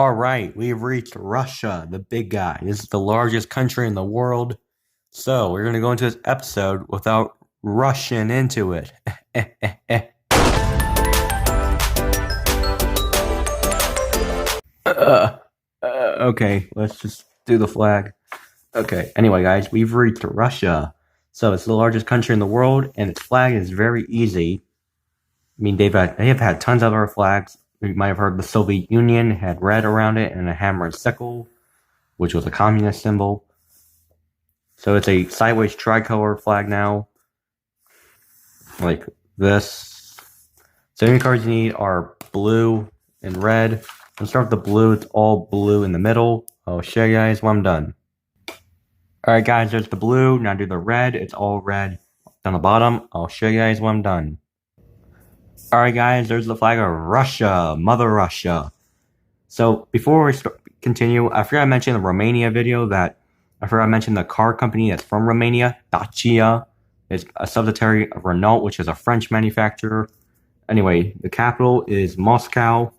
All right, we've reached Russia, the big guy. This is the largest country in the world. So, we're going to go into this episode without rushing into it. Okay, let's just do the flag. Okay, anyway, guys, we've reached Russia. So, it's the largest country in the world, and its flag is very easy. I mean, they have had tons of other flags. You might have heard the Soviet Union had red around it and a hammer and sickle, which was a communist symbol. So it's a sideways tricolor flag now, like this. So the only colors you need are blue and red. Let's start with the blue. It's all blue in the middle. I'll show you guys when I'm done. Alright guys, there's the blue. Now do the red. It's all red down the bottom. I'll show you guys when I'm done. Alright guys, there's the flag of Russia, Mother Russia. So before we continue, I forgot to mention in the Romania video that I forgot to mention the car company that's from Romania, Dacia. It's a subsidiary of Renault, which is a French manufacturer. Anyway, the capital is Moscow,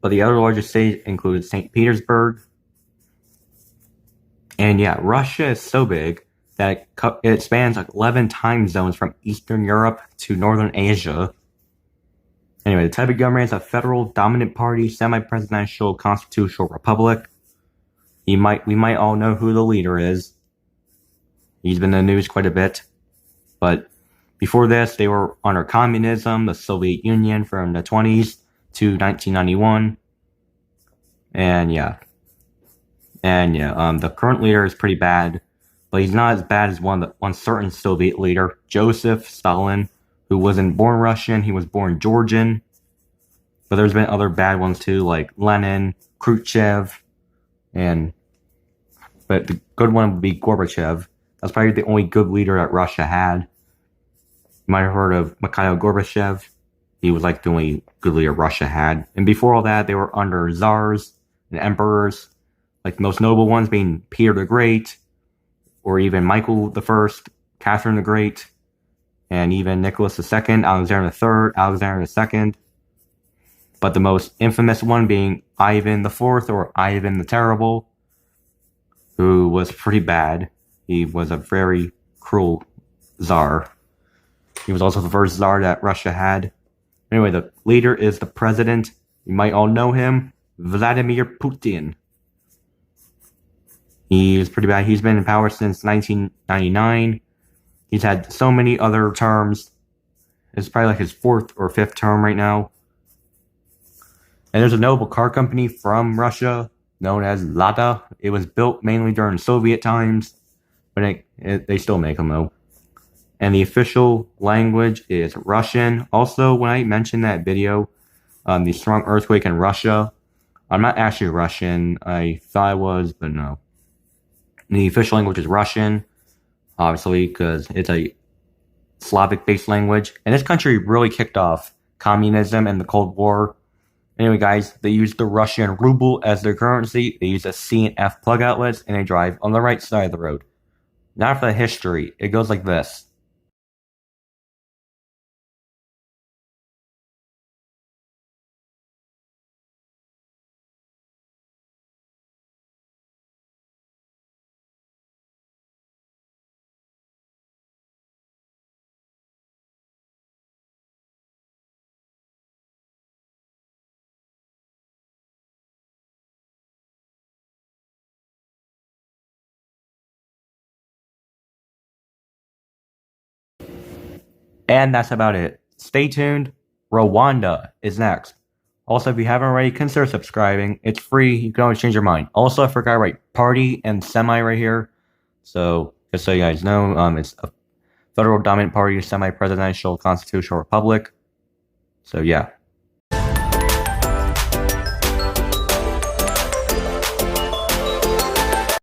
but the other largest city includes St. Petersburg. And yeah, Russia is so big that it spans like 11 time zones from Eastern Europe to Northern Asia. Anyway, the type of government is a federal dominant party, semi-presidential, constitutional republic. We might all know who the leader is. He's been in the news quite a bit. But before this, they were under communism, the Soviet Union from the 20s to 1991. And yeah, the current leader is pretty bad, but he's not as bad as one certain Soviet leader, Joseph Stalin, who wasn't born Russian, he was born Georgian. But there's been other bad ones too, like Lenin, Khrushchev, but the good one would be Gorbachev. That's probably the only good leader that Russia had. You might have heard of Mikhail Gorbachev. He was like the only good leader Russia had. And before all that, they were under czars and emperors, like the most noble ones being Peter the Great, or even Michael the First, Catherine the Great, and even Nicholas II, Alexander III, Alexander II. But the most infamous one being Ivan the Fourth, or Ivan the Terrible, who was pretty bad. He was a very cruel czar. He was also the first czar that Russia had. Anyway, the leader is the president. You might all know him, Vladimir Putin. He's pretty bad. He's been in power since 1999. He's had so many other terms. It's probably like his fourth or fifth term right now. And there's a notable car company from Russia known as Lada. It was built mainly during Soviet times, but they still make them though. And the official language is Russian. Also, when I mentioned that video, the strong earthquake in Russia, I'm not actually Russian. I thought I was, but no. The official language is Russian, obviously, because it's a Slavic-based language. And this country really kicked off communism and the Cold War. Anyway, guys, they use the Russian ruble as their currency. They use a C and F plug outlets, and they drive on the right side of the road. Now for the history. It goes like this. And that's about it. Stay tuned. Rwanda is next. Also, if you haven't already, consider subscribing. It's free. You can always change your mind. Also, I forgot to write party and semi right here. So, just so you guys know, it's a federal dominant party, semi-presidential constitutional republic. So, yeah.